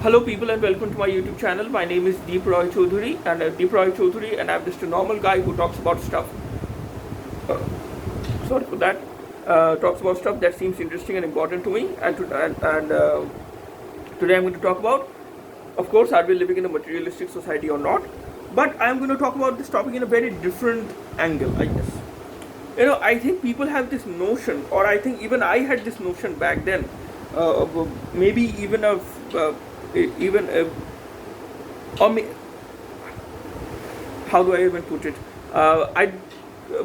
Hello, people, and welcome to my YouTube channel. My name is Deep Roy Chaudhary, and I'm just a normal guy who talks about stuff. Sorry for that. Talks about stuff that seems interesting and important to me. Today I'm going to talk about, of course, are we living in a materialistic society or not? But I'm going to talk about this topic in a very different angle, I guess. I think people have this notion, or I think even I had this notion back then. Maybe even of even or may, how do I even put it? I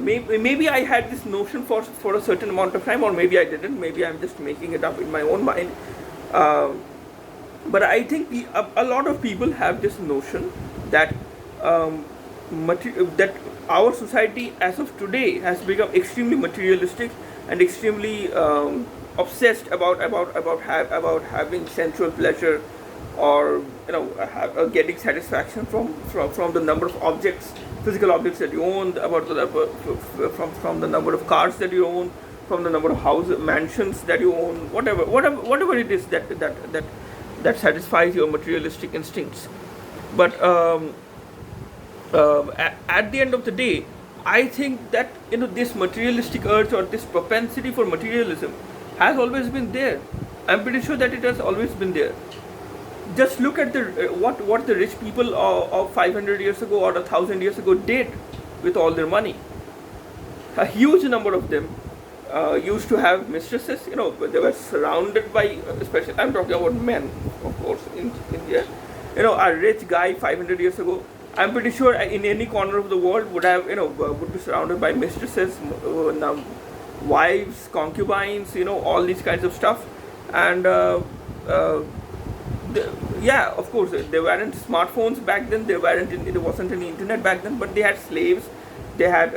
maybe I had this notion for a certain amount of time, or maybe I didn't. Maybe I'm just making it up in my own mind. But I think a lot of people have this notion that that our society as of today has become extremely materialistic and extremely obsessed about having sensual pleasure, or getting satisfaction from the number of objects, physical objects that you own, about from the number of cars that you own, from the number of houses, mansions that you own, whatever it is that satisfies your materialistic instincts. But at the end of the day, I think that this materialistic urge, or this propensity for materialism, has always been there. I'm pretty sure that it has always been there. Just look at the what the rich people of 500 years ago or 1,000 years ago did with all their money. A huge number of them used to have mistresses. They were surrounded by, especially I'm talking about men, of course, in India. A rich guy 500 years ago, I'm pretty sure in any corner of the world would be surrounded by mistresses, wives, concubines, all these kinds of stuff. And yeah, of course, there weren't smartphones back then. There wasn't any internet back then. But they had slaves. They had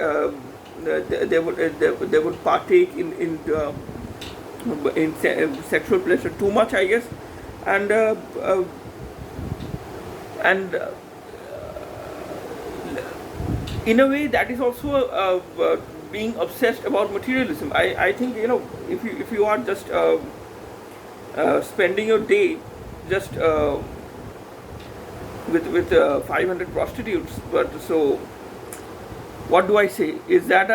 they would partake in sexual pleasure too much, I guess, and in a way that is also being obsessed about materialism. I think if you are just spending your day just with 500 prostitutes, but so what do I say? Is that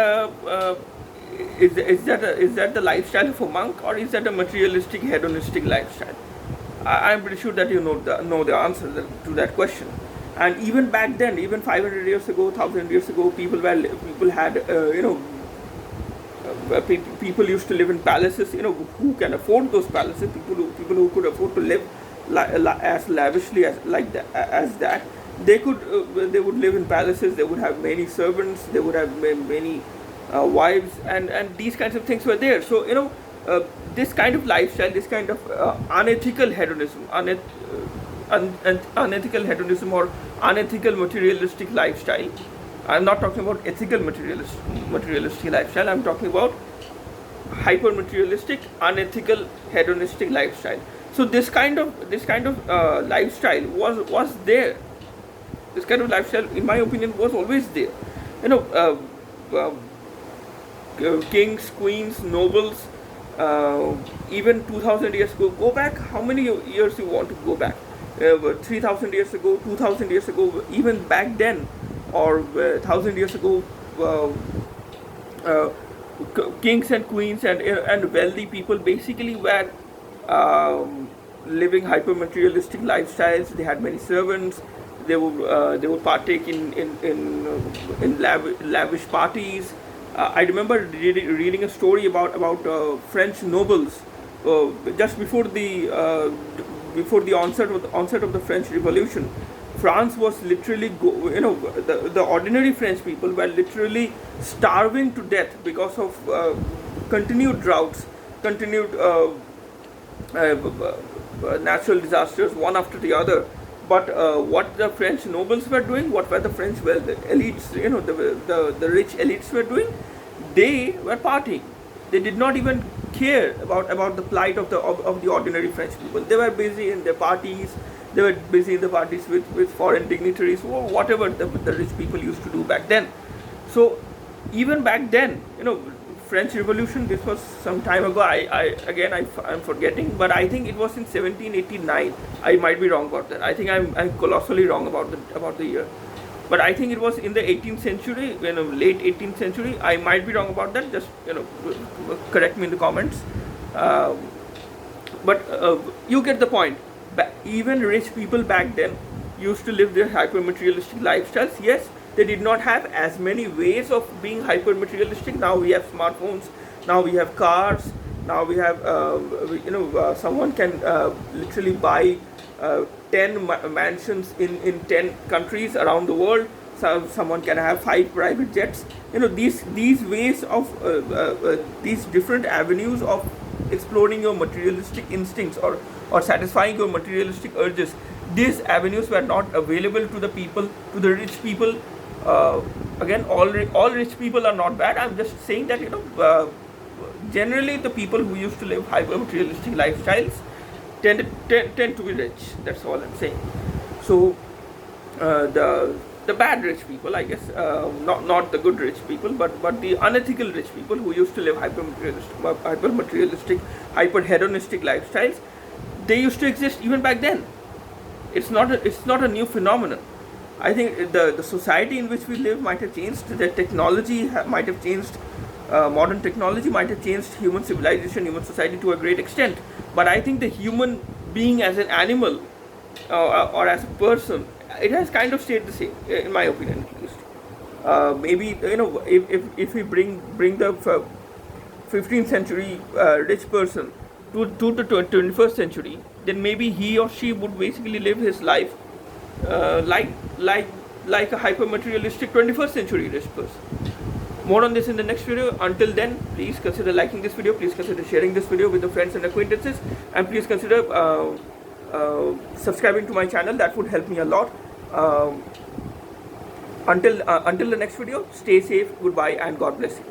the lifestyle of a monk, or is that a materialistic, hedonistic lifestyle? I'm pretty sure that you know the answer to that question. And even back then, even 500 years ago, 1,000 years ago, people had people used to live in palaces. Who can afford those palaces? People who could afford to live as lavishly as that. They would live in palaces. They would have many servants. They would have many wives, and these kinds of things were there. So this kind of lifestyle, this kind of unethical hedonism, unethical hedonism, or unethical materialistic lifestyle. I'm not talking about ethical materialistic lifestyle. I'm talking about hyper materialistic, unethical, hedonistic lifestyle. So this kind of lifestyle was there. This kind of lifestyle, in my opinion, was always there. Kings, queens, nobles, even 2,000 years ago. Go back. How many years you want to go back? 3,000 years ago, 2,000 years ago, even back then, or 1,000 years ago, kings and queens and wealthy people basically were living hyper materialistic lifestyles. They had many servants. They would partake in lavish parties. I remember reading a story about French nobles just before the onset of the French Revolution. France was literally the ordinary French people were literally starving to death because of continued droughts, continued natural disasters, one after the other. But what the French nobles were doing, what were the French elites, the rich elites were doing, they were partying. They did not even care about the plight of the ordinary French people. They were busy in their parties. They were busy in the parties with foreign dignitaries, or whatever the rich people used to do back then. So even back then, French Revolution. This was some time ago. I'm forgetting, but I think it was in 1789. I might be wrong about that. I think I'm colossally wrong about the year. But I think it was in the 18th century, late 18th century. I might be wrong about that. Just correct me in the comments. But you get the point. Even rich people back then used to live their hyper materialistic lifestyles. Yes, they did not have as many ways of being hyper materialistic. Now we have smartphones. Now we have cars. Now we have someone can literally buy 10 mansions in 10 countries around the world. So someone can have 5 private jets. These ways of these different avenues of exploring your materialistic instincts or satisfying your materialistic urges. These avenues were not available to the rich people. Again, all rich people are not bad. I'm just saying that generally the people who used to live hyper materialistic lifestyles tend to be rich. That's all I'm saying. So the bad rich people, I guess, not the good rich people, but the unethical rich people who used to live hyper materialistic, hyper hedonistic lifestyles, they used to exist even back then. It's not a new phenomenon. I think the society in which we live might have changed. The technology might have changed. Modern technology might have changed human civilization, human society to a great extent. But I think the human being as an animal or as a person, it has kind of stayed the same, in my opinion at least. Maybe if we bring the 15th century rich person to the 21st century, then maybe he or she would basically live his life like a hyper materialistic 21st century rich person. More on this in the next video. Until then, please consider liking this video, please consider sharing this video with your friends and acquaintances, and please consider subscribing to my channel. That would help me a lot. Until the next video, stay safe, goodbye, and God bless you.